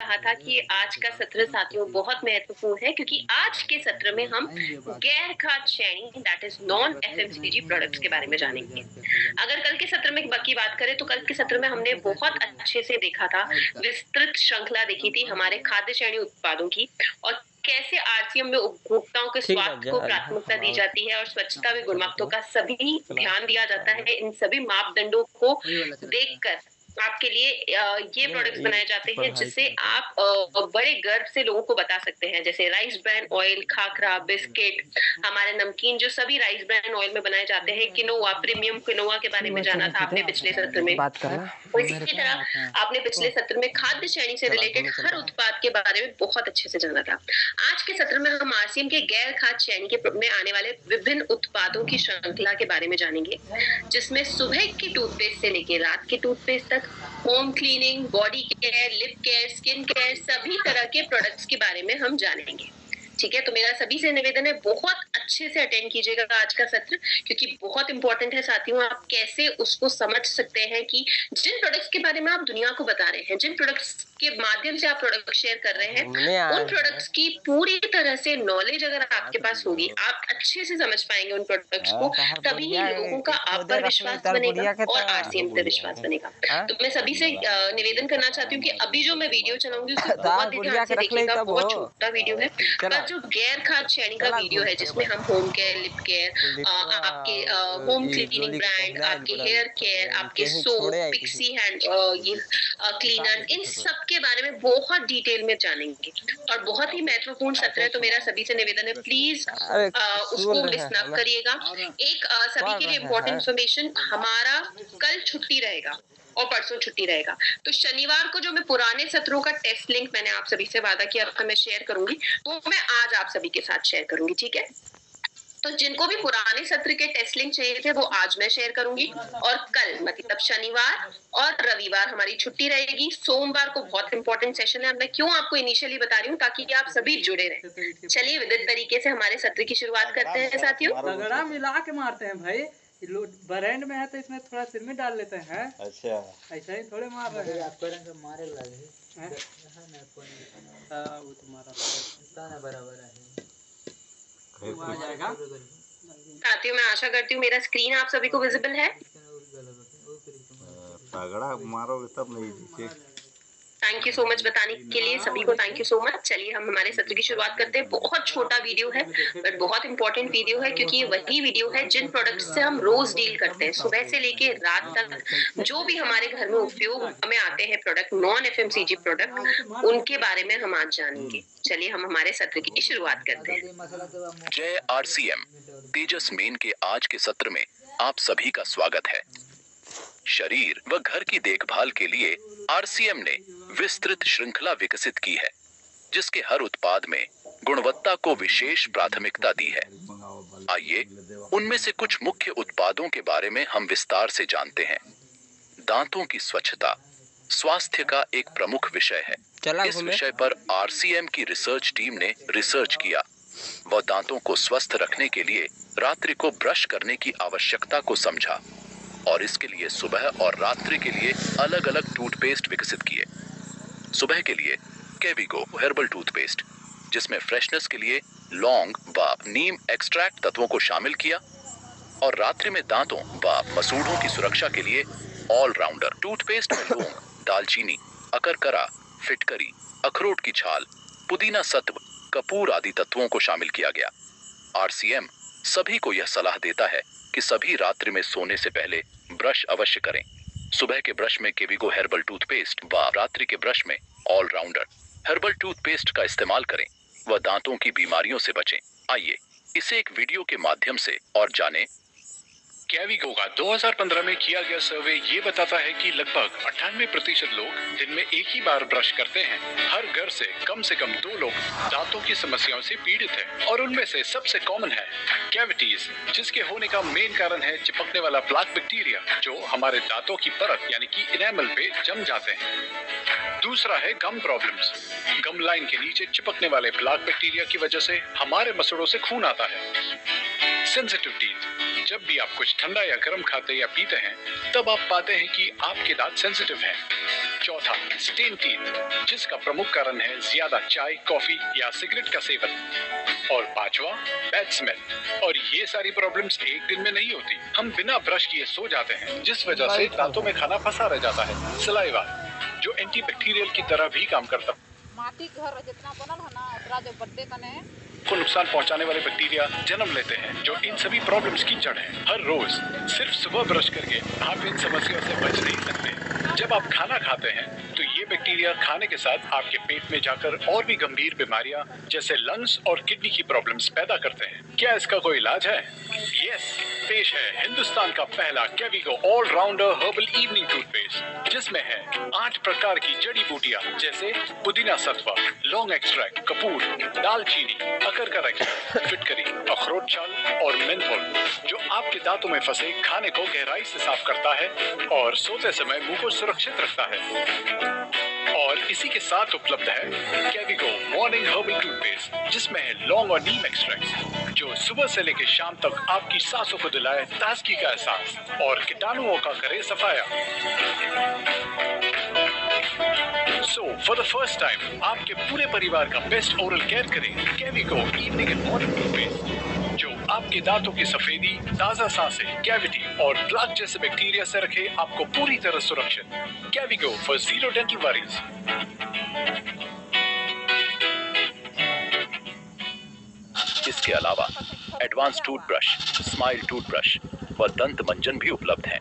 कहा था कि आज का सत्र साथियों बहुत महत्वपूर्ण है क्योंकि आज के सत्र में हम गैर खाद्य श्रेणी that is non FMCG products के बारे में जानेंगे। अगर कल के सत्र में की बात करें तो कल के सत्र में हमने बहुत अच्छे से देखा था, विस्तृत श्रृंखला देखी थी हमारे खाद्य श्रेणी उत्पादों की और कैसे आरसीएम में उपभोक्ताओं के ठीक बा स्वास्थ्य को जा प्राथमिकता दी हम जाती है और स्वच्छता व गुणवत्ता का सभी चला ध्यान दिया जाता है। इन सभी मापदंडों को देखकर आपके लिए ये प्रोडक्ट्स ये बनाए जाते हैं पढ़ाई जिससे आप बड़े गर्व से लोगों को बता सकते हैं, जैसे rice bran oil, khakhra, biscuit, हमारे नमकीन जो सभी राइस ब्रान ऑयल में बनाए जाते हैं। किनोआ, प्रीमियम किनोआ के बारे में जाना था आपने पिछले सत्र में। बात करना और इसी तरह आपने पिछले सत्र में खाद्य श्रेणी से रिलेटेड हर उत्पाद के बारे में बहुत अच्छे से जाना था। आज के सत्र में हम आरसीएम के गैर खाद्य श्रेणी के में आने वाले विभिन्न उत्पादों की श्रृंखला के बारे में जानेंगे, जिसमें सुबह की टूथपेस्ट से लेकर रात की टूथपेस्ट तक home cleaning, body care, lip care, skin care सभी तरह के प्रोडक्ट्स के बारे में हम जानेंगे। ठीक है, तो मेरा सभी से निवेदन है बहुत अच्छे से अटेंड कीजिएगा आज का सत्र क्योंकि बहुत इंपॉर्टेंट है साथियों। आप कैसे उसको समझ सकते हैं कि जिन प्रोडक्ट्स के बारे में आप दुनिया को बता रहे हैं, जिन प्रोडक्ट्स के माध्यम से आप प्रोडक्ट शेयर कर रहे हैं, उन प्रोडक्ट्स की पूरी तरह से नॉलेज अगर आपके पास होगी, आप अच्छे से समझ पाएंगे उन प्रोडक्ट्स को, तभी ही लोगों का आप पर विश्वास बनेगा और आरसीएम पर विश्वास बनेगा। तो मैं सभी से निवेदन करना चाहती हूँ कि अभी जो मैं वीडियो चलाऊंगी उसे बहुत ध्यान से देखिएगा। बहुत छोटा वीडियो है, पर जो गैर खाद्य श्रेणी का वीडियो है जिसमें हम होम केयर, लिप केयर, आपके होम क्लीनिंग ब्रांड, आपके हेयर केयर, आपके सोप, पिक्सी हैंड ये क्लीनर, इन सब के बारे में बहुत डिटेल में जानेंगे और बहुत ही महत्वपूर्ण सत्र है। तो मेरा सभी से निवेदन है प्लीज उसको मिस ना करिएगा। एक सभी के लिए इम्पोर्टेंट इन्फॉर्मेशन, हमारा कल छुट्टी रहेगा और परसों छुट्टी रहेगा, तो शनिवार को जो मैं पुराने सत्रों का टेस्ट लिंक मैंने आप सभी से वादा किया था मैं शेयर करूंगी, वो मैं आज आप सभी के साथ शेयर करूंगी। ठीक है, तो जिनको भी पुराने सत्र के टेस्ट लिंक चाहिए थे वो आज मैं शेयर करूंगी और कल मतलब शनिवार और रविवार हमारी छुट्टी रहेगी। सोमवार को बहुत इंपॉर्टेंट सेशन है। मैं क्यों आपको इनिशियली बता रही हूँ, ताकि आप सभी जुड़े रहें। चलिए विधित तरीके से हमारे सत्र की शुरुआत करते हैं साथियों। रगड़ा मिला के मारते हैं भाई, ब्रांड में है तो इसमें थोड़ा सिर में डाल लेते हैं। अच्छा, ऐसा ही थोड़े मार रहे हैं। आपको रंग मारे लगे वो तुम्हारा बराबर है। आ जाएगा साथियों, मैं आशा करती हूँ मेरा स्क्रीन आप सभी को विजिबल है। तगड़ा मारोगे तब नहीं। थैंक यू सो मच बताने के लिए सभी को, थैंक यू सो मच। चलिए हम हमारे सत्र की शुरुआत करते हैं। बहुत छोटा वीडियो है बट बहुत इंपॉर्टेंट वीडियो है क्योंकि ये वही वीडियो है जिन प्रोडक्ट्स से हम रोज डील करते हैं। सुबह से लेके रात तक जो भी हमारे घर में उपयोग में आते हैं प्रोडक्ट, नॉन एफएमसीजी प्रोडक्ट, उनके बारे में हम आज जानेंगे। चलिए हम हमारे सत्र की शुरुआत करते हैं। जय आरसीएम तेजस मेन के आज के सत्र में आप सभी का स्वागत है। शरीर व घर की देखभाल के लिए आरसीएम ने विस्तृत श्रृंखला विकसित की है, जिसके हर उत्पाद में गुणवत्ता को विशेष प्राथमिकता दी है। आइए उनमें से कुछ मुख्य उत्पादों के बारे में हम विस्तार से जानते हैं। दांतों की स्वच्छता स्वास्थ्य का एक प्रमुख विषय है। इस विषय पर आरसीएम की रिसर्च टीम ने रिसर्च किया व दांतों को स्वस्थ रखने के लिए रात्रि को ब्रश करने की आवश्यकता को समझा और इसके लिए सुबह और रात्रि के लिए अलग अलग टूथपेस्ट विकसित किए। सुबह के लिए केविगो हर्बल टूथपेस्ट, जिसमें फ्रेशनेस के लिए लौंग व नीम एक्सट्रैक्ट तत्वों को शामिल किया, और रात्रि में दांतों व मसूड़ों की सुरक्षा के लिए ऑलराउंडर टूथपेस्ट में लौंग, दालचीनी, अकरकरा, फिटकरी, अखरोट की छाल, पुदीना सत्व, कपूर आदि तत्वों को शामिल किया गया। आरसीएम सभी को यह सलाह देता है कि सभी रात्रि में सोने से पहले ब्रश अवश्य करें। सुबह के ब्रश में केविगो हर्बल टूथपेस्ट व रात्रि के ब्रश में ऑलराउंडर हर्बल टूथपेस्ट का इस्तेमाल करें व दांतों की बीमारियों से बचें। आइए इसे एक वीडियो के माध्यम से और जानें। केविगो का 2015 में किया गया सर्वे ये बताता है कि लगभग 98% लोग दिन में एक ही बार ब्रश करते हैं। हर घर से कम 2 लोग दांतों की समस्याओं से पीड़ित हैं और उनमें से सबसे कॉमन है कैविटीज, जिसके होने का मेन कारण है चिपकने वाला प्लाक बैक्टीरिया जो हमारे दांतों की परत यानी कि इनेमल पे जम जाते हैं। दूसरा है गम प्रॉब्लम्स। गम लाइन के नीचे चिपकने वाले प्लाक बैक्टीरिया की वजह से हमारे मसूड़ों से खून आता है। सेंसिटिव टीथ, जब भी आप कुछ ठंडा या गर्म खाते या पीते हैं तब आप पाते हैं कि आपके दांत सेंसिटिव हैं। चौथा, स्टेन टीथ, जिसका प्रमुख कारण है ज्यादा चाय, कॉफी या सिगरेट का सेवन। और पांचवा, बैड स्मेल। और ये सारी प्रॉब्लम्स एक दिन में नहीं होती। हम बिना ब्रश किए सो जाते हैं, जिस वजह से दांतों में खाना फंसा रह जाता है। सलाइवा, जो एंटीबैक्टीरियल की तरह भी काम करता है, माटी घर जितना बनल है ना उतना जो बड्डे कने को नुकसान पहुंचाने वाले बैक्टीरिया जन्म लेते हैं, जो इन सभी प्रॉब्लम्स की जड़ है। हर रोज सिर्फ सुबह ब्रश करके आप इन समस्याओं से बच नहीं सकते। जब आप खाना खाते हैं तो ये बैक्टीरिया खाने के साथ आपके पेट में जाकर और भी गंभीर बीमारियां जैसे लंग्स और किडनी की प्रॉब्लम्स पैदा करते हैं। क्या इसका कोई इलाज है? यस, पेश है हिंदुस्तान का पहला कैविगो ऑलराउंडर हर्बल इवनिंग टूथपेस्ट, जिसमें है 8 प्रकार की जड़ी बूटियां जैसे पुदीना सत्वा, लौंग एक्सट्रैक्ट, कपूर, दालचीनी, अकरकर एक्सट्रैक्ट, फिटकरी, अखरोट छाल और मेंथोल, जो आपके दांतों में फंसे खाने को गहराई से साफ करता है और सोते समय मुंह को सुरक्षित रखता है। और इसी के साथ उपलब्ध है कैविगो मॉर्निंग हर्बल टूथपेस्ट, जिसमें है लौंग और नीम एक्सट्रैक्ट, जो सुबह से लेकर शाम तक आपकी सांसों को दिलाए ताजगी का एहसास और कीटाणुओं का करे सफाया। So, for the first time, आपके पूरे परिवार का बेस्ट ओरल केयर करें कैविगो इवनिंग एंड मॉर्निंग टूथपेस्ट, जो आपके दांतों की सफेदी, ताजा सांसें, कैविटी और प्लाक जैसे बैक्टीरिया से रखे आपको पूरी तरह सुरक्षित। कैविगो फॉर जीरो डेंटल वरीज। इसके अलावा एडवांस टूथब्रश, स्माइल टूथब्रश व दंत मंजन भी उपलब्ध हैं।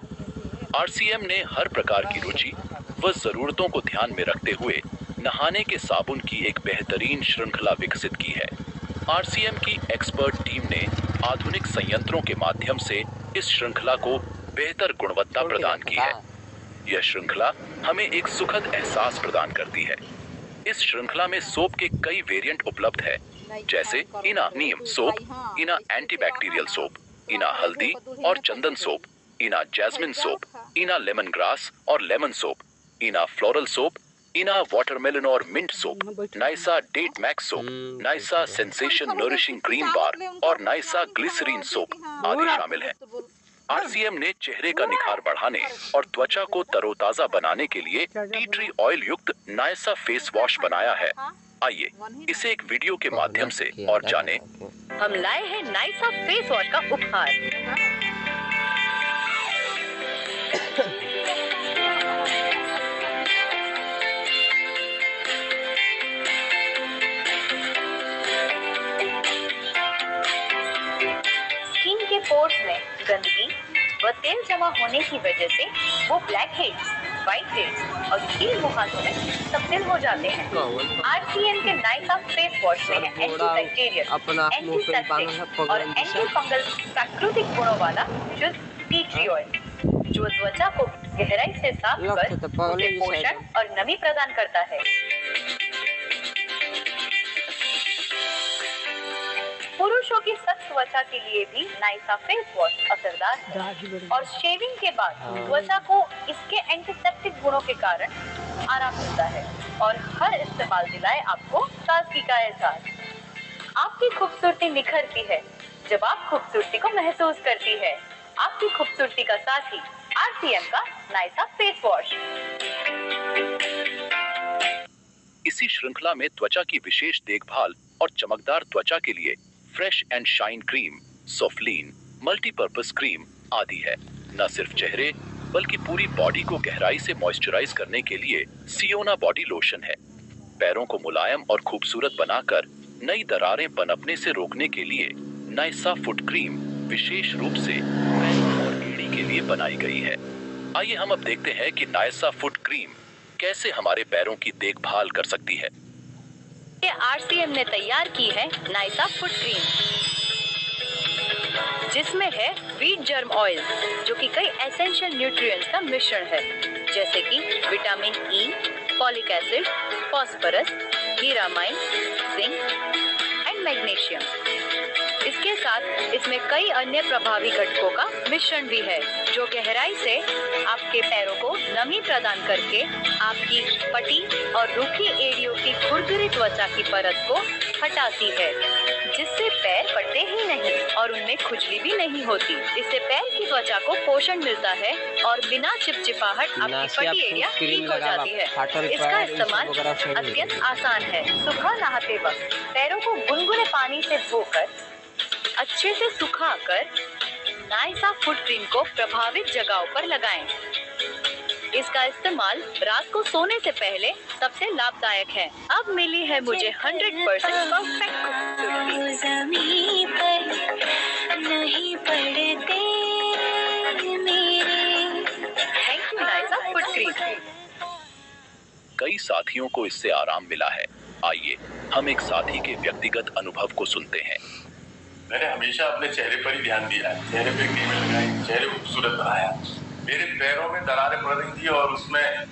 RCM ने हर प्रकार की रुचि व जरूरतों को ध्यान में रखते हुए नहाने के साबुन की एक बेहतरीन श्रृंखला विकसित की है। RCM की एक्सपर्ट टीम ने आधुनिक संयंत्रों के माध्यम से इस श्रृंखला को बेहतर गुणवत्ता प्रदान की है। यह श्रृंखला हमें एक सुखद एहसास प्रदान करती है। इस श्रृंखला में सोप के कई वेरिएंट उपलब्ध है, जैसे इना नीम सोप, इना एंटीबैक्टीरियल सोप, इना हल्दी और चंदन सोप, इना जैस्मिन सोप, इना लेमन ग्रास और लेमन सोप, इना फ्लोरल सोप, इना वाटरमेलन और मिंट सोप, नाइसा डेट मैक्स सोप, नाइसा सेंसेशन नरिशिंग क्रीम बार और नाइसा ग्लिसरीन सोप आदि शामिल हैं। RCM ने चेहरे का निखार बढ़ाने और त्वचा को तरोताजा बनाने के लिए टी ट्री ऑयल युक्त नाइसा फेस वॉश बनाया है। आइए इसे एक वीडियो के माध्यम से और जानें। हम लाए हैं नाइसा फेस वॉश का उपहार। स्किन के पोर्स में गंदगी व तेल जमा होने की वजह से वो ब्लैक हेड्स, व्हाइट हेड्स और कील मुहासों में तब्दील हो जाते हैं। RCM के नाइसा फेस वॉश में है एंटीबैक्टीरियल, एंटीसेप्टिक और एंटीफंगल प्राकृतिक गुणों वाला शुद्ध टी ट्री ऑयल, जो त्वचा को गहराई से साफ कर उसे पोषण और नमी प्रदान करता है। पुरुषों की सख्त त्वचा के लिए भी नाइसा फेस वॉश असरदार है और शेविंग के बाद त्वचा को इसके एंटीसेप्टिक गुणों के कारण आराम मिलता है और हर इस्तेमाल दिलाए आपको ताजगी का एहसास। आपकी खूबसूरती निखरती है जब आप खूबसूरती को महसूस करती है। आपकी खूबसूरती का साथी RCM का नाइसा फेस वॉश। इसी श्रृंखला में त्वचा की विशेष देखभाल और चमकदार त्वचा के लिए फ्रेश एंड शाइन क्रीम, सोफ्लीन, मल्टीपर्पस क्रीम आदि है। न सिर्फ चेहरे बल्कि पूरी बॉडी को गहराई से मॉइस्चराइज करने के लिए सियोना बॉडी लोशन है। पैरों को मुलायम और खूबसूरत बनाकर नई दरारें पनपने से रोकने के लिए नाइसा फुट क्रीम विशेष रूप से पैरों और एड़ी के लिए बनाई गई है। आइए हम अब देखते हैं कि नाइसा फुट क्रीम कैसे हमारे पैरों की देखभाल कर सकती है। RCM ने तैयार की है नाइसा फुट क्रीम, जिसमें है वीट जर्म ऑयल, जो कि कई एसेंशियल न्यूट्रिएंट्स का मिश्रण है, जैसे कि vitamin E, folic acid, phosphorus, हीरामाइन, जिंक एंड मैग्नीशियम। इसके साथ इसमें कई अन्य प्रभावी घटकों का मिश्रण भी है जो गहराई से आपके पैरों को नमी प्रदान करके आपकी फटी और रूखी एड़ियों की खुरदुरी त्वचा की परत को हटाती है, जिससे पैर फटते ही नहीं और उनमें खुजली भी नहीं होती। इससे पैर की त्वचा को पोषण मिलता है और बिना चिपचिपाहट आपकी फटी एड़ियां ठीक हो जाती है। इसका इस्तेमाल अत्यंत आसान है। सुबह नहाते वक्त पैरों को गुनगुने पानी से धोकर अच्छे से सुखाकर नाइसा फुट क्रीम को प्रभावित जगहों पर लगाएं। इसका इस्तेमाल रात को सोने से पहले सबसे लाभदायक है। अब मिली है मुझे 100% परफेक्ट ज़मीन पर नहीं पड़ते मेरे। थैंक यू नाइसा फुट क्रीम। कई साथियों को इससे आराम मिला है। आइए हम एक साथी के व्यक्तिगत अनुभव को सुनते हैं। मैंने हमेशा अपने चेहरे पर ही ध्यान दिया है, चेहरे पे क्रीमें लगाई, चेहरे को खूबसूरत बनाया। मेरे पैरों में दरारें पड़ रही थी और उसमें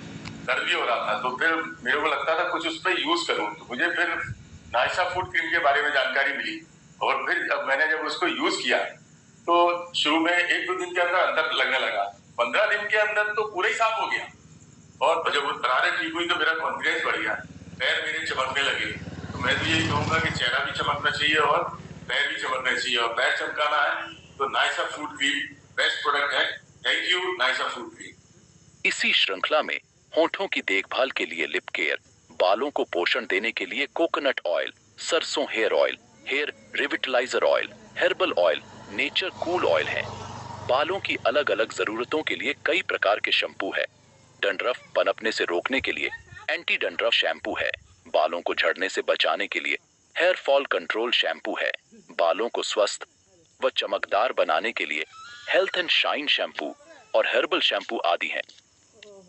दर्द भी हो रहा था, तो फिर मेरे को लगता था कुछ उस पर यूज करूं। तो मुझे फिर नाइसा फुट क्रीम के बारे में जानकारी मिली और फिर जब उसको यूज किया तो शुरू में 1-2 दिन के अंदर अंदर लगने लगा, 15 दिन के अंदर तो पूरा ही साफ हो गया। और जब वो दरारें ठीक हुई तो मेरा कॉन्फिडेंस बढ़ गया, पैर मेरे चमकने लगे। तो मैं तो यही कहूंगा कि चेहरा भी चमकना चाहिए और पैर भी चमकना चाहिए, और पैर चमकाना है तो नाइसा फुट क्रीम बेस्ट प्रोडक्ट है। थैंक यू नाइसा फुट क्रीम। इसी श्रृंखला में होठों की देखभाल के लिए लिप केयर, बालों को पोषण देने के लिए कोकोनट ऑयल, सरसों hair oil, hair revitaliser oil, herbal oil, nature cool oil है। बालों की अलग अलग जरूरतों के लिए कई प्रकार के शैम्पू है। डंड्रफ पनपने से रोकने के लिए एंटी डंड्रफ शैम्पू है। बालों को झड़ने से बचाने के लिए हेयर फॉल कंट्रोल शैम्पू है। बालों को स्वस्थ व चमकदार बनाने के लिए हेल्थ एंड शाइन शैम्पू और हेर्बल शैम्पू आदि हैं।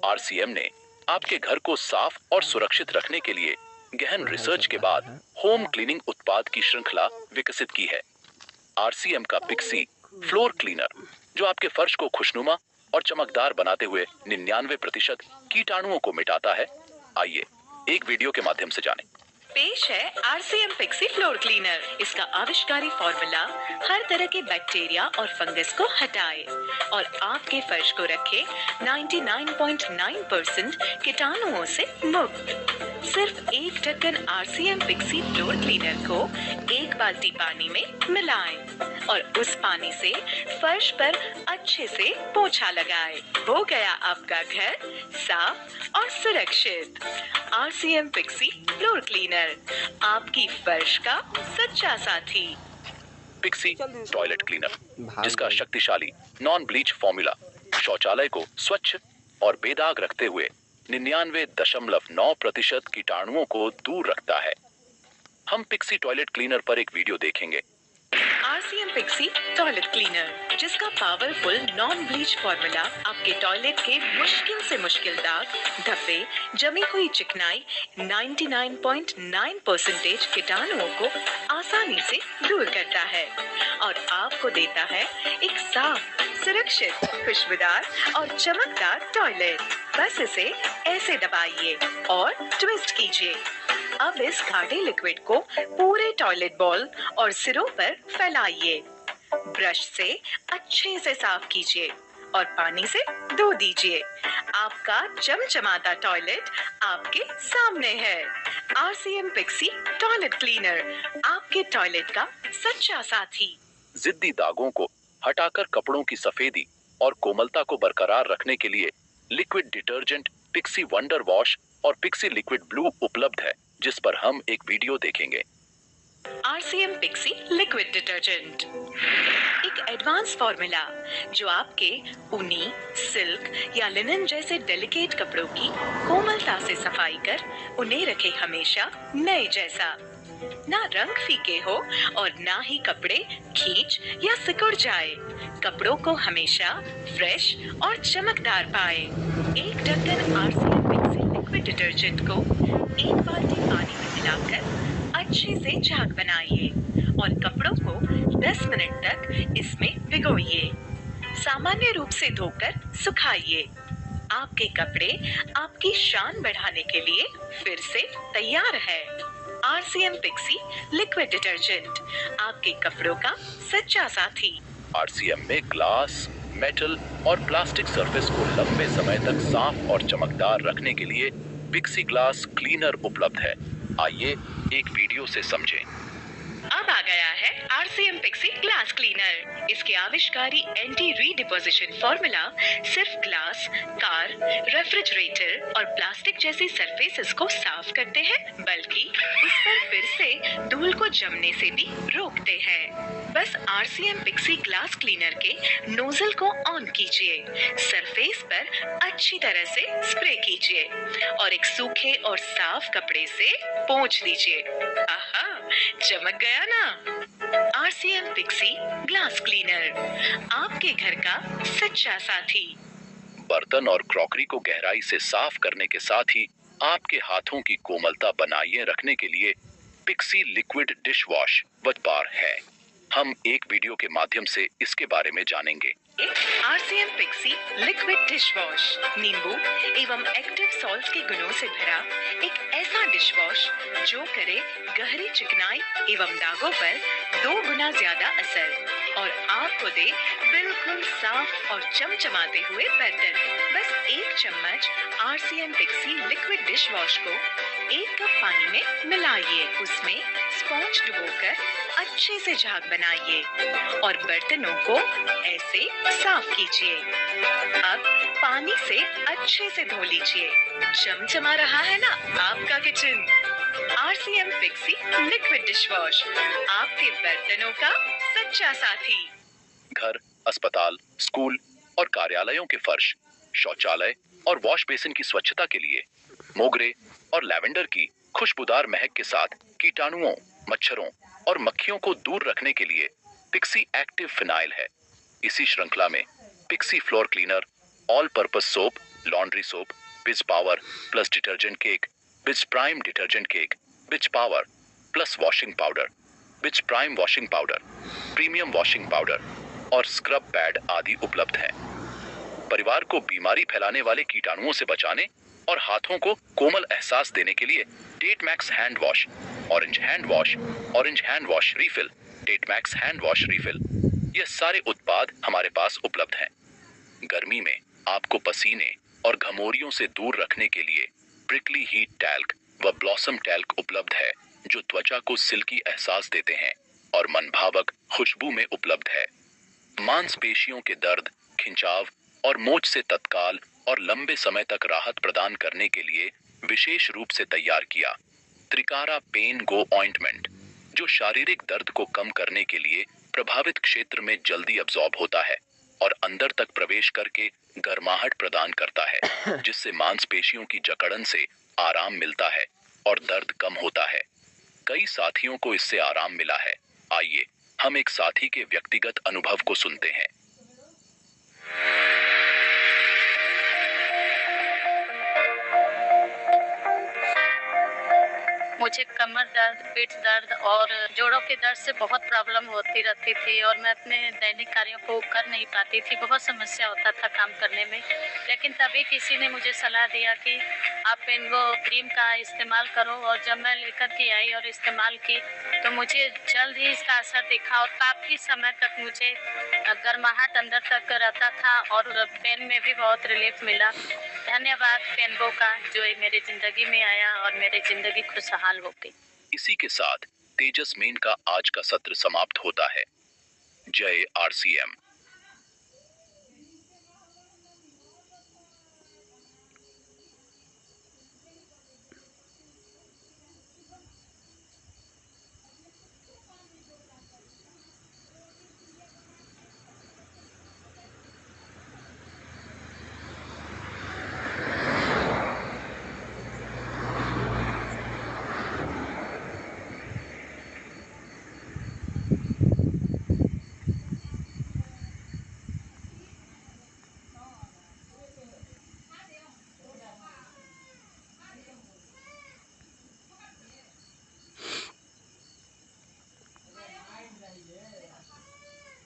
आरसीएम ने आपके घर को साफ और सुरक्षित रखने के लिए गहन रिसर्च के बाद होम क्लीनिंग उत्पाद की श्रृंखला विकसित की है। आरसीएम का पिक्सी फ्लोर क्लीनर, जो आपके फर्श को खुशनुमा और चमकदार बनाते हुए 99% कीटाणुओं को मिटाता है। आइए एक वीडियो के माध्यम से जानें। पेश है आरसीएम पिक्सी फ्लोर क्लीनर। इसका आविष्कारी फॉर्मूला हर तरह के बैक्टीरिया और फंगस को हटाए और आपके फर्श को रखे 99.9% कीटाणुओं से मुक्त। सिर्फ 1 ढक्कन आरसीएम पिक्सी फ्लोर क्लीनर को 1 बाल्टी पानी में मिलाएं और उस पानी से फर्श पर अच्छे से पोछा लगाएं। हो गया आपका घर साफ और सुरक्षित। आरसीएम पिक्सी फ्लोर क्लीनर, आपकी फर्श का सच्चा साथी। पिक्सी टॉयलेट क्लीनर, जिसका शक्तिशाली नॉन ब्लीच फॉर्मूला शौचालय को स्वच्छ और बेदाग रखते हुए 99.9% कीटाणुओं को दूर रखता है। हम पिक्सी टॉयलेट क्लीनर पर एक वीडियो देखेंगे। आरसीएम पिक्सी टॉयलेट क्लीनर, जिसका पावरफुल नॉन ब्लीच फॉर्मूला आपके टॉयलेट के मुश्किल से मुश्किल दाग, धब्बे, जमी हुई चिकनाई 99.9% कीटाणुओं को आसानी से दूर करता है और आपको देता है एक साफ, सुरक्षित, खुशबूदार और चमकदार टॉयलेट। बस इसे ऐसे दबाइए और ट्विस्ट कीजिए। अब इस गाढ़े लिक्विड को पूरे टॉयलेट बॉल और सिरों पर फैलाइए। ब्रश से अच्छे से साफ कीजिए और पानी से धो दीजिए। आपका चमचमाता टॉयलेट आपके सामने है। आरसीएम पिक्सी टॉयलेट क्लीनर, आपके टॉयलेट का सच्चा साथी। जिद्दी दागों को हटाकर कपड़ों की सफेदी और कोमलता को बरकरार रखने के लिए liquid detergent Pixie wonder wash और पिक्सी लिक्विड ब्लू उपलब्ध है, जिस पर हम एक वीडियो देखेंगे। आरसीएम पिक्सी लिक्विड डिटर्जेंट, एक एडवांस फॉर्मूला जो आपके ऊनी, सिल्क या लिनन जैसे डेलिकेट कपड़ों की कोमलता से सफाई कर उन्हें रखे हमेशा नए जैसा। ना रंग फीके हो और ना ही कपड़े खींच या सिकुड़ जाए। कपड़ों को हमेशा फ्रेश और चमकदार पाए। 1 ढक्कन आरसीएम पिक्सी लिक्विड डिटर्जेंट को 1 बाल्टी पानी में मिलाकर अच्छे से झाग बनाइए और कपड़ों को 10 मिनट तक इसमें भिगोइए। सामान्य रूप से धोकर सुखाइए। आपके कपड़े आपकी शान बढ़ाने के लिए फिर से तैयार है। RCM पिक्सी लिक्विड डिटर्जेंट, आपके कपड़ों का सच्चा साथी। RCM में ग्लास, मेटल और प्लास्टिक सरफेस को लंबे समय तक साफ और चमकदार रखने के लिए पिक्सी ग्लास क्लीनर उपलब्ध है। आइए एक वीडियो से समझें। अब आ गया है RCM पिक्सी ग्लास क्लीनर। इसके आविष्कारी एंटी रीडिपोजिशन फॉर्मूला सिर्फ ग्लास, कार, रेफ्रिजरेटर और प्लास्टिक जैसी सरफेसेस को साफ करते हैं, बल्कि उस पर फिर से धूल को जमने से भी रोकते हैं। बस RCM पिक्सी ग्लास क्लीनर के नोजल को ऑन कीजिए, सरफेस पर अच्छी तरह से स्प्रे कीजिए और एक सूखे और साफ कपड़े से पोंछ दीजिए। आहा, चमक गया ना। RCM पिक्सी ग्लास क्लीनर, आपके घर का सच्चा साथी। बर्तन और क्रॉकरी को गहराई से साफ करने के साथ ही आपके हाथों की कोमलता बनाए रखने के लिए Pixie liquid dish wash bar है। हम एक वीडियो के माध्यम से इसके बारे में जानेंगे। RCM Pixie liquid dish wash नींबू एवं एक्टिव सॉल्ट के गुणों से भरा एक ऐसा डिश वॉश जो करे गहरी चिकनाई एवं दागों पर 2 गुना ज्यादा असर और आपको दे बिल्कुल साफ और चमचमाते हुए बर्तन। बस 1 चम्मच RCM Pixie liquid dish wash को 1 कप पानी में मिलाइए, उसमें स्पॉन्ज डुबोकर अच्छे से झाग बनाइए और बर्तनों को ऐसे साफ कीजिए। अब पानी से अच्छे से धो लीजिए। चमचमा रहा है ना आपका kitchen. RCM Pixie liquid dish wash, आपके बर्तनों का सच्चा साथी। घर, अस्पताल, स्कूल और कार्यालयों के फर्श, शौचालय और वॉश बेसिन की स्वच्छता के लिए मोगरे और लैवेंडर की खुशबूदार महक के साथ कीटाणुओं, मच्छरों और मक्खियों को दूर रखने के लिए पिक्सी एक्टिव फिनाइल है। इसी श्रृंखला में Pixie floor cleaner, all purpose soap, laundry soap, biz power plus detergent cake, biz prime detergent cake, biz power plus washing powder, biz prime washing powder, premium washing powder और scrub pad आदि उपलब्ध हैं। परिवार को बीमारी फैलाने वाले कीटाणुओं से बचाने और हाथों को कोमल एहसास देने के लिए Det Max hand wash, orange hand wash refill, Det Max hand wash refill, ये सारे उत्पाद हमारे पास उपलब्ध हैं। गर्मी में आपको पसीने और घमौरियों से दूर रखने के लिए प्रिकली हीट टैल्क व ब्लॉसम टैल्क उपलब्ध है, जो त्वचा को सिल्की एहसास देते हैं और मनभावक खुशबू में उपलब्ध है। मांसपेशियों के दर्द, खिंचाव और मोच से तत्काल और लंबे समय तक राहत प्रदान करने के लिए विशेष रूप से तैयार किया त्रिकारा पेन गो ऑइंटमेंट, जो शारीरिक दर्द को कम करने के लिए प्रभावित क्षेत्र में जल्दी अब्सॉर्ब होता है और अंदर तक प्रवेश करके गर्माहट प्रदान करता है, जिससे मांसपेशियों की जकड़न से आराम मिलता है और दर्द कम होता है। कई साथियों को इससे आराम मिला है। आइए हम एक साथी के व्यक्तिगत अनुभव को सुनते हैं। मुझे कमर दर्द, पीठ दर्द और जोड़ों के दर्द से बहुत प्रॉब्लम होती रहती थी और मैं अपने दैनिक कार्यों को कर नहीं पाती थी। बहुत समस्या होता था काम करने में। लेकिन तभी किसी ने मुझे सलाह दिया कि आप पेनगो क्रीम का इस्तेमाल करो, और जब मैं लेकर के आई और इस्तेमाल की तो मुझे जल्द ही इसका असर दिखा और काफ़ी समय तक मुझे गर्माहट अंदर तक रहता था और पेन में भी बहुत रिलीफ मिला। धन्यवाद पेनगो का, जो मेरी जिंदगी में आया और मेरी जिंदगी खुशहाल हो गई। इसी के साथ तेजस मेन का आज का सत्र समाप्त होता है। जय RCM।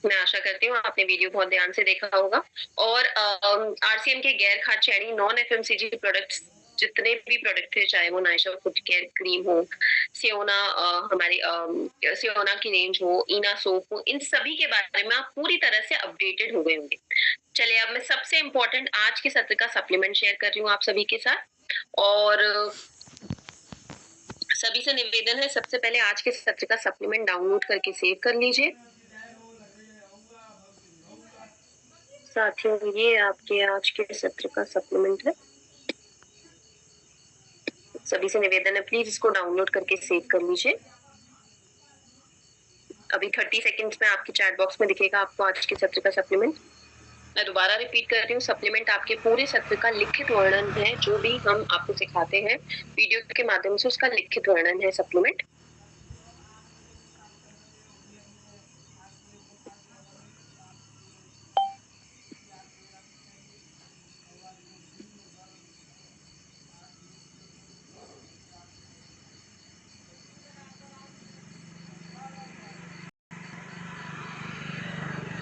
मैं आशा करती हूँ आपने वीडियो बहुत ध्यान से देखा होगा। और आरसीएम के गैर खाद्य चयनी नॉन एफएमसीजी प्रोडक्ट्स जितने भी प्रोडक्ट थे, चाहे वो नायशा फुट केयर क्रीम हो, सियोना हमारी सियोना की रेंज हो, इना सोप हो, इन सभी के बारे में आप पूरी तरह से अपडेटेड हो गए होंगे। चलिए अब मैं सबसे इम्पोर्टेंट आज के सत्र का सप्लीमेंट शेयर कर रही हूँ आप सभी के साथ। और सभी से निवेदन है, सबसे पहले आज के सत्र का सप्लीमेंट डाउनलोड करके सेव कर लीजिए। साथियों ये आपके आज के सत्र का सप्लीमेंट है। सभी से निवेदन है प्लीज इसको डाउनलोड करके सेव कर लीजिए। अभी 30 सेकंड्स में आपके चैट बॉक्स में दिखेगा आपको आज के सत्र का सप्लीमेंट। मैं दोबारा रिपीट कर रही हूँ, सप्लीमेंट आपके पूरे सत्र का लिखित वर्णन है। जो भी हम आपको सिखाते हैं वीडियो के माध्यम से उसका लिखित वर्णन है सप्लीमेंट।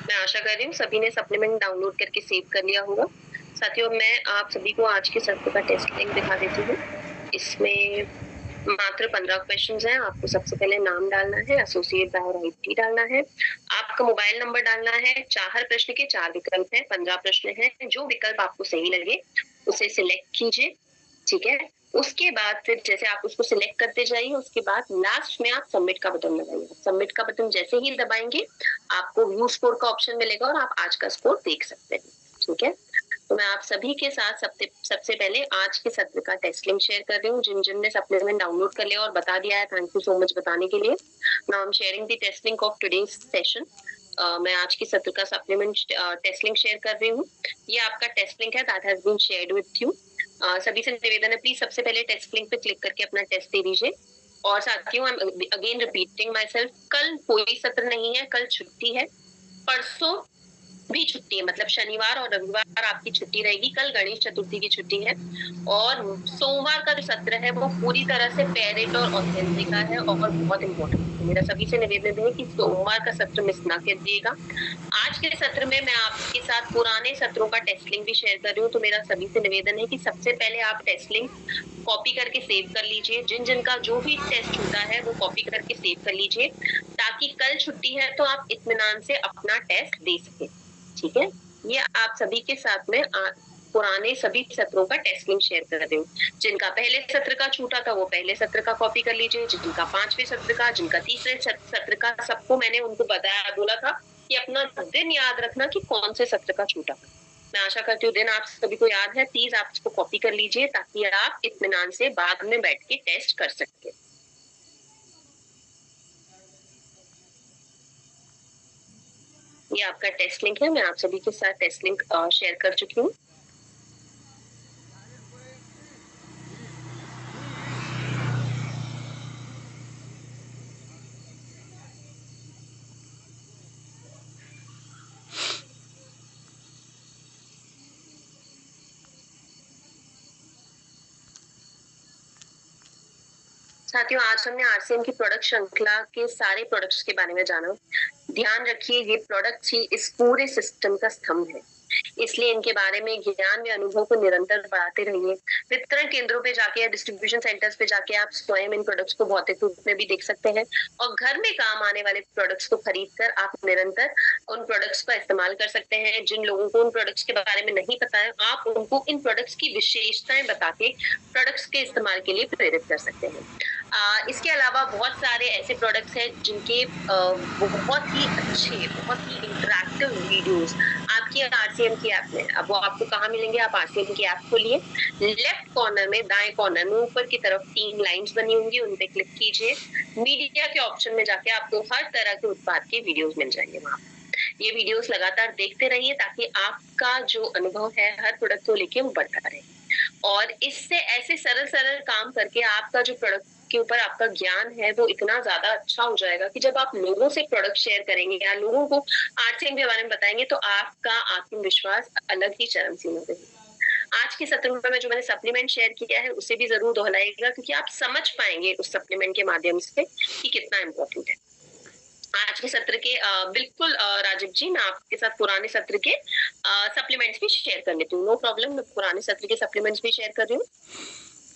मैं आशा कर रही हूँ सभी ने सप्लीमेंट डाउनलोड करके सेव कर लिया होगा। साथियों मैं आप सभी को आज के सत्र का टेस्ट लिंक दिखा देती हूँ। इसमें मात्र 15 क्वेश्चंस हैं। आपको सबसे पहले नाम डालना है, एसोसिएट बाय और आईडी डालना है, आपका मोबाइल नंबर डालना है। 4 प्रश्न के 4 विकल्प हैं, 15 प्रश्न हैं। जो विकल्प आपको सही लगे उसे सिलेक्ट कीजिए, ठीक है। उसके बाद फिर जैसे आप उसको सिलेक्ट करते जाइए, उसके बाद लास्ट में आप सबमिट का बटन दबाइए। सबमिट का बटन जैसे ही दबाएंगे आपको व्यू स्कोर का ऑप्शन मिलेगा और आप आज का स्कोर देख सकते हैं, ठीक है। तो मैं आप सभी के साथ सबसे पहले आज के सत्र का टेस्ट लिंक शेयर कर रही हूँ। जिन ने सप्लीमेंट डाउनलोड कर लिया और बता दिया है, थैंक यू सो मच बताने के लिए। Now I am sharing the test link of today's session. मैं आज के सत्र का सप्लीमेंट टेस्ट लिंक शेयर कर रही हूँ। ये आपका टेस्ट लिंक है, that has been shared with you. सभी से निवेदन है प्लीज सबसे पहले टेस्ट लिंक पे क्लिक करके अपना टेस्ट दे दीजिए। और साथियों I am again repeating my self, कल कोई सत्र नहीं है, कल छुट्टी है। परसों भी छुट्टी है, मतलब शनिवार और रविवार आपकी छुट्टी रहेगी। कल गणेश चतुर्थी की छुट्टी है। और सोमवार का जो सत्र है वो पूरी तरह से पेरेंट और ऑथेंटिक का है और बहुत इम्पोर्टेंट है। मेरा सभी से निवेदन है कि सोमवार का सत्र मिस ना कीजिएगा। आज के सत्र में मैं आपके साथ पुराने सत्रों का टेस्ट लिंक भी शेयर कर रही हूँ। तो मेरा सभी से निवेदन है कि सबसे पहले आप टेस्ट लिंक कॉपी करके सेव कर लीजिए। जिनका जो भी टेस्ट छूटा है वो कॉपी करके सेव कर लीजिए, ताकि कल छुट्टी है तो आप इत्मीनान से अपना टेस्ट दे सके, ठीक है। ये आप सभी के साथ में पुराने सभी सत्रों का टेस्ट लिंक शेयर कर रही हूँ। जिनका पहले सत्र का छूटा था वो पहले सत्र का कॉपी कर लीजिए, जिनका 5वें सत्र का, जिनका 3रे सत्र का, सबको मैंने उनको बोला था कि अपना दिन याद रखना कि कौन से सत्र का छूटा था। मैं आशा करती हूँ दिन आप सभी को याद है। प्लीज आप इसको कॉपी कर लीजिए ताकि आप इत्मीनान से बाद में बैठ के टेस्ट कर सके। ये आपका टेस्ट लिंक है। मैं आप सभी के साथ टेस्ट लिंक शेयर कर चुकी हूँ। साथियों आज हमने आरसीएम की प्रोडक्ट श्रृंखला के सारे प्रोडक्ट्स के बारे में जाना। ध्यान रखिए ये प्रोडक्ट्स ही इस पूरे सिस्टम का स्तंभ है, इसलिए इनके बारे में ज्ञान व अनुभव को निरंतर बढ़ाते रहिए। वितरण केंद्रों पे जाके या डिस्ट्रीब्यूशन सेंटर्स पे जाके आप स्वयं इन प्रोडक्ट्स को भौतिक रूप में भी देख सकते हैं और घर में काम आने वाले प्रोडक्ट्स को खरीद कर आप निरंतर उन प्रोडक्ट्स का इस्तेमाल कर सकते हैं। जिन लोगों को उन प्रोडक्ट्स के बारे में नहीं पता है, आप उनको इन प्रोडक्ट्स की विशेषताएं बता के प्रोडक्ट्स के इस्तेमाल के लिए प्रेरित कर सकते हैं। इसके अलावा बहुत सारे ऐसे प्रोडक्ट्स हैं जिनके बहुत ही अच्छे, बहुत ही इंटरैक्टिव वीडियोस आपकी आरसीएम की ऐप में। अब वो आपको कहाँ मिलेंगे? आप आरसीएम की ऐप खोलिए, लेफ्ट कॉर्नर में, दाएं कॉर्नर में ऊपर की तरफ 3 लाइंस बनी होंगी, उन पे क्लिक कीजिए। मीडिया के ऑप्शन में जाके आपको हर तरह के उत्पाद के वीडियोस मिल जाएंगे। वहाँ ये वीडियोस लगातार देखते रहिए ताकि आपका जो अनुभव है हर प्रोडक्ट को लेके वो बढ़ता रहे। और इससे ऐसे सरल काम करके आपका जो प्रोडक्ट के ऊपर आपका ज्ञान है वो इतना ज्यादा अच्छा हो जाएगा कि जब आप लोगों से प्रोडक्ट शेयर करेंगे या लोगों को आरसीएम के बारे में बताएंगे तो आपका आत्मविश्वास अलग ही चरम सीमा पे है। आज के सत्र में जो मैंने सप्लीमेंट शेयर किया है उसे भी जरूर दोहराइएगा, क्योंकि आप समझ पाएंगे उस सप्लीमेंट के माध्यम से कि कितना इम्पोर्टेंट है। आज के सत्र के बिल्कुल राजीव जी, मैं आपके साथ पुराने सत्र के सप्लीमेंट्स भी शेयर कर लेती हूँ। नो प्रॉब्लम, मैं पुराने सत्र के सप्लीमेंट्स भी शेयर कर रही हूँ।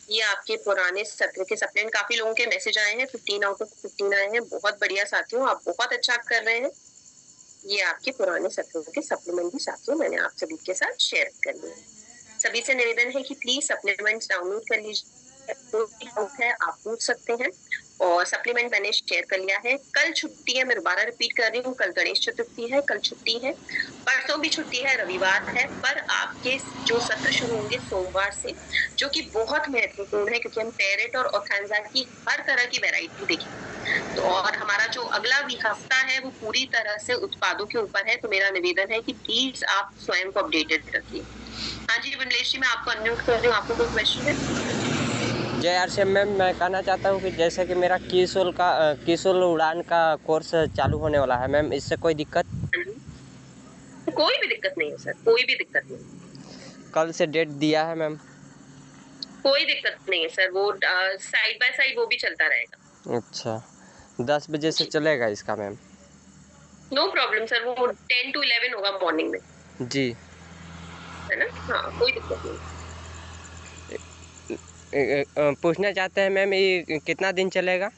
ये आपके पुराने सत्र के सप्लीमेंट, काफी लोगों के मैसेज आए हैं, 15 आउट ऑफ 15 आए हैं। बहुत बढ़िया साथियों, आप बहुत अच्छा कर रहे हैं। ये आपके पुराने सत्रों के सप्लीमेंट भी साथियों मैंने आप सभी के साथ शेयर कर लिए। सभी से निवेदन है कि प्लीज सप्लीमेंट्स डाउनलोड कर लीजिए, है आप पूछ सकते हैं। और सप्लीमेंट मैंने शेयर कर लिया है। कल छुट्टी है, मैं दोबारा रिपीट कर रही हूँ, कल गणेश चतुर्थी है, कल छुट्टी है, परसों भी छुट्टी है, रविवार है, पर आपके जो सत्र शुरू होंगे सोमवार से, जो कि बहुत महत्वपूर्ण है क्योंकि हम पैरेट और ऑर्गेन्जा की हर तरह की वैरायटी देखेंगे। तो और हमारा जो अगला हफ्ता है वो पूरी तरह से उत्पादों के ऊपर है। तो मेरा निवेदन है कि प्लीज आप स्वयं को अपडेटेड रखिए। हाँ जी विमलेश जी, मैं आपको अनम्यूट कर रही हूँ, आपको कोई क्वेश्चन है? जय आरसीएम मैम, मैं कहना चाहता हूँ कि जैसे कि मेरा किशोल उड़ान का कोर्स चालू होने वाला है मैम, इससे कोई दिक्कत? कोई भी दिक्कत नहीं है सर, कोई भी दिक्कत नहीं। कल से डेट दिया है मैम। कोई दिक्कत नहीं है सर, वो साइड बाय साइड वो भी चलता रहेगा। अच्छा, 10 बजे से चलेगा इसका मैम? नो प्रॉब्लम सर, वो 10 to 11 होगा मॉर्निंग में जी, है ना? हाँ, कोई दिक्कत नहीं। पूछना चाहते हैं मैम, ये कितना दिन चलेगा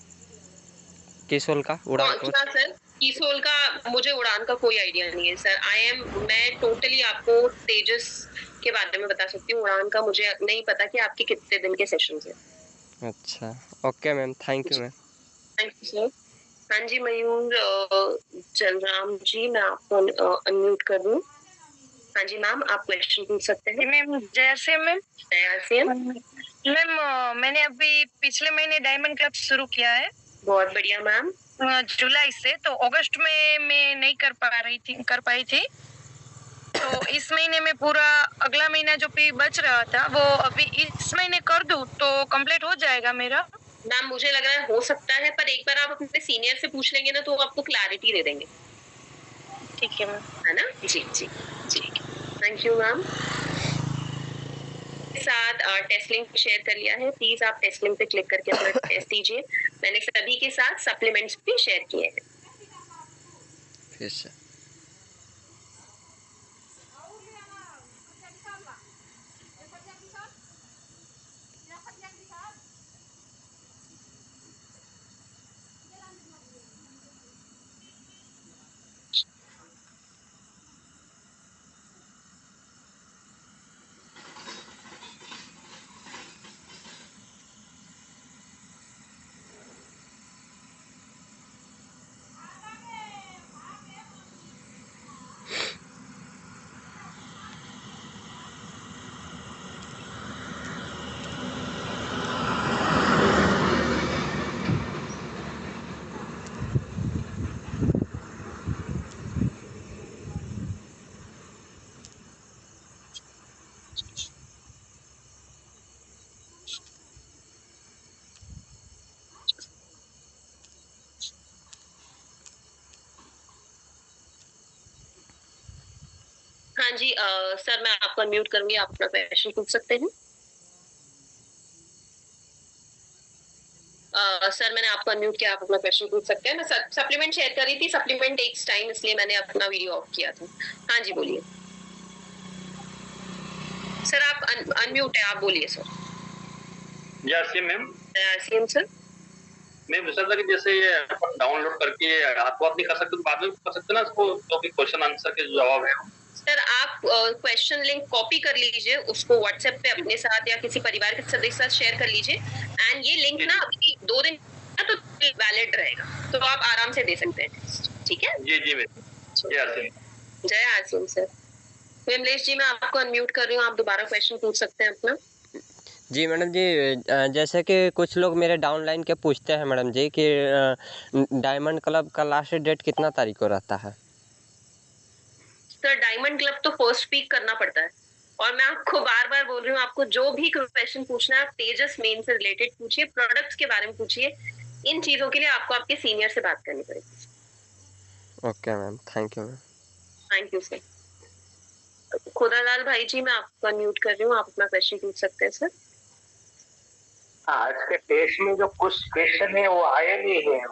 किशोल का उड़ान कोर्स? सर किशोल का मुझे उड़ान का कोई आइडिया नहीं है सर। मैं टोटली आपको तेजस के बारे में बता सकती हूँ, उड़ान का मुझे नहीं पता कि आपके कितने दिन के सेशंस हैं। अच्छा, okay ma'am, thank you ma'am. Thank you sir. हाँ जी मयूर जलराम जी, मैं आपको अनम्यूट कर दूँ। हाँ जी मैम, आप क्वेश्चन पूछ सकते हैं। मैम जय आरसीएम मैम। जय आरसीएम मैम, मैंने अभी पिछले महीने डायमंड क्लब शुरू किया है। बहुत बढ़िया मैम। जुलाई से, तो अगस्त में मैं नहीं कर पाई थी। तो इस महीने में पूरा अगला महीना जो भी बच रहा था वो अभी इस महीने कर दूं तो कंप्लीट हो जाएगा मेरा? मैम मुझे लग रहा है हो सकता है, पर एक बार आप अपने सीनियर से पूछ लेंगे ना तो वो आपको क्लैरिटी दे देंगे। ठीक है मैम, है ना? जी जी जी, थैंक यू मैम। साथ टेस्ट लिंक शेयर कर लिया है, प्लीज आप टेस्ट लिंक पे क्लिक करके अपना टेस्ट दीजिए। मैंने सभी के साथ सप्लीमेंट्स भी शेयर किए हैं। फिर से हाँ जी सर, मैं आपको अनम्यूट करूंगी, आप अपना क्वेश्चन पूछ सकते हैं। सर मैंने आपको अनम्यूट किया, आप अपना क्वेश्चन पूछ सकते हैं। मैं सप्लीमेंट शेयर कर रही थी, सप्लीमेंट टेक्स टाइम, इसलिए मैंने अपना वीडियो ऑफ किया था। हाँ जी बोलिए सर, आप अनम्यूट है, आप बोलिए सर। जय मैम। सीएम सर, मैं पूछा था कि जैसे ये डाउनलोड करके हाथ नहीं कर सकते तो बाद में कर सकते ना इसको, जो भी क्वेश्चन आंसर के जवाब है। सर आप क्वेश्चन लिंक कॉपी कर लीजिए, उसको व्हाट्सएप पे अपने साथ या किसी परिवार के सदस्य के साथ शेयर कर लीजिए। एंड ये लिंक ना अभी 2 दिन तो वैलिड रहेगा, तो आप आराम से दे सकते हैं। ठीक है जी जी मैम। जय आसिम सर। विमलेश जी, मैं आपको अनम्यूट कर रही हूँ, आप दोबारा क्वेश्चन पूछ सकते हैं अपना। जी मैडम जी, जैसे कि कुछ लोग मेरे डाउनलाइन के पूछते हैं मैडम जी कि डायमंड क्लब का लास्ट डेट कितना तारीख को रहता है? सर डायमंड क्लब तो फर्स्ट वीक करना पड़ता है, और मैं आपको बार बार बोल रही हूँ, आपको जो भी क्वेश्चन पूछना है आप तेजस मेन से रिलेटेड पूछिए, प्रोडक्ट्स के बारे में पूछिए। इन चीजों के लिए आपको आपके सीनियर से बात करनी पड़ेगी। Okay ma'am, thank you ma'am. Thank you sir. Khudalal भाई जी, मैं आपको अनम्यूट कर रही हूँ, आप अपना क्वेश्चन पूछ सकते हैं सर। आज के टेस्ट में जो कुछ क्वेश्चन है वो आए नहीं है,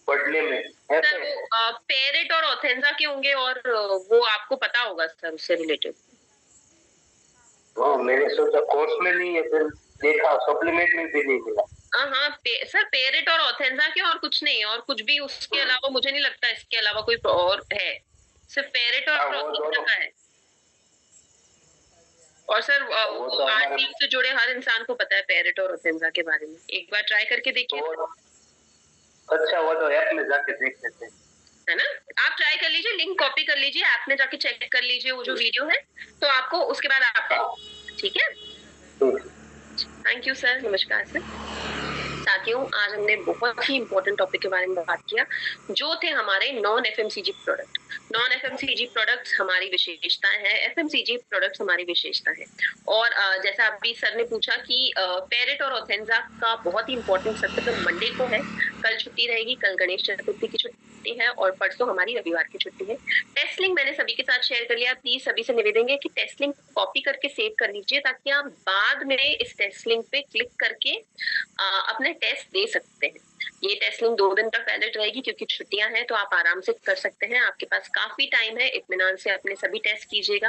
पढ़ने में। सर वो पेरेट और ऑथेंजा के होंगे और वो आपको पता होगा सर उससे रिलेटेड। मैंने सोचा कोर्स में नहीं है, फिर देखा सप्लीमेंट में भी नहीं मिला। हाँ सर पेरेट और ऑथेंजा के और कुछ नहीं, और कुछ भी उसके अलावा मुझे नहीं लगता इसके अलावा कोई और है, सिर्फ पेरेट और ऑथेंजा का है। और सर आरसीएम से जुड़े हर इंसान को पता है पेरेट और ऑथेंजा के बारे में, एक बार ट्राई करके देखिए। अच्छा वो तो ऐप में जाके देख लेते हैं, है ना, आप ट्राई कर लीजिए, लिंक कॉपी कर लीजिए, ऐप में जाके चेक कर लीजिए वो जो वीडियो है, तो आपको उसके बाद आप ठीक है। थैंक यू सर, नमस्कार सर। साथियों आज हमने बहुत ही इंपॉर्टेंट टॉपिक के बारे में बात किया, जो थे हमारे non FMCG product. Non FMCG products हमारी विशेषताएं हैं, एफएमसीजी प्रोडक्ट्स हमारी विशेषता है। और जैसा अभी सर ने पूछा कि पेरेट और ऑथेंजा का बहुत ही इंपॉर्टेंट सत्र मंडे को है, कल छुट्टी रहेगी, कल गणेश चतुर्थी की छुट्टी है और परसों हमारी रविवार की छुट्टी है। टेस्ट लिंक मैंने सभी के साथ शेयर कर लिया, प्लीज सभी से निवेदन है कि टेस्ट लिंक कॉपी करके सेव कर लीजिए, ताकि आप बाद में इस टेस्ट लिंक पे क्लिक करके अपने टेस्ट दे सकते हैं। ये टेस्ट लिंक 2 दिन तक वैलिड रहेगी, क्योंकि छुट्टियां हैं तो आप आराम से कर सकते हैं, आपके पास काफी टाइम है, इत्मीनान से अपने सभी टेस्ट कीजिएगा।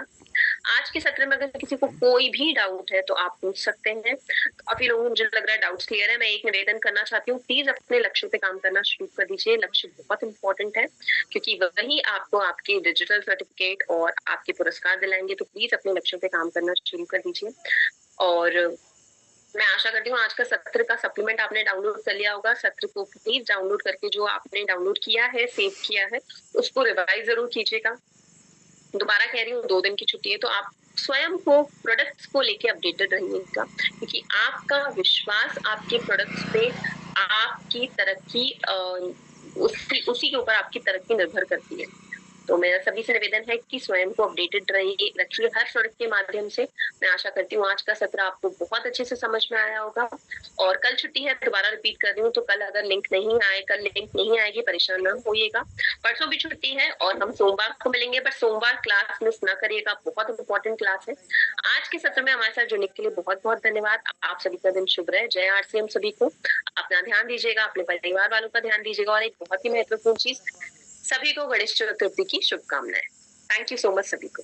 आज के सत्र में अगर किसी को कोई भी डाउट है तो आप पूछ सकते हैं। काफी लोगों को मुझे लग रहा है डाउट्स क्लियर है। मैं एक निवेदन करना चाहती हूँ, प्लीज अपने लक्ष्यों पे काम करना शुरू कर दीजिए। लक्ष्य बहुत इंपॉर्टेंट है, क्योंकि वही आपको आपके डिजिटल सर्टिफिकेट और आपके पुरस्कार दिलाएंगे, तो प्लीज अपने लक्ष्यों पे काम करना शुरू कर दीजिए। और मैं आशा करती हूँ आज का सत्र का सप्लीमेंट आपने डाउनलोड कर लिया होगा। सत्र को प्लीज डाउनलोड करके जो आपने डाउनलोड किया है, सेव किया है, उसको रिवाइज जरूर कीजिएगा। दोबारा कह रही हूँ 2 दिन की छुट्टी है, तो आप स्वयं को प्रोडक्ट्स को लेके अपडेटेड रहिएगा, क्योंकि आपका विश्वास आपके प्रोडक्ट्स पे आपकी तरक्की उसी के ऊपर आपकी तरक्की निर्भर करती है। तो मेरा सभी से निवेदन है कि स्वयं को अपडेटेड रखिए हर प्रोडक्ट के माध्यम से। मैं आशा करती हूँ आज का सत्र आपको बहुत अच्छे से समझ में आया होगा। और कल छुट्टी है, दोबारा रिपीट कर रही हूँ, तो कल अगर लिंक नहीं आए, कल लिंक नहीं आएगी, परेशान ना होइएगा। परसों भी छुट्टी है और हम सोमवार को मिलेंगे, पर सोमवार क्लास मिस ना करिएगा, बहुत इंपॉर्टेंट क्लास है। आज के सत्र में हमारे साथ जुड़ने के लिए बहुत बहुत धन्यवाद। आप सभी का दिन शुभ रहे। जय आरसीएम सभी को। अपना ध्यान दीजिएगा, अपने परिवार वालों का ध्यान दीजिएगा, और एक बहुत ही महत्वपूर्ण चीज, सभी को गणेश चतुर्थी की शुभकामनाएं। थैंक यू सो मच सभी को।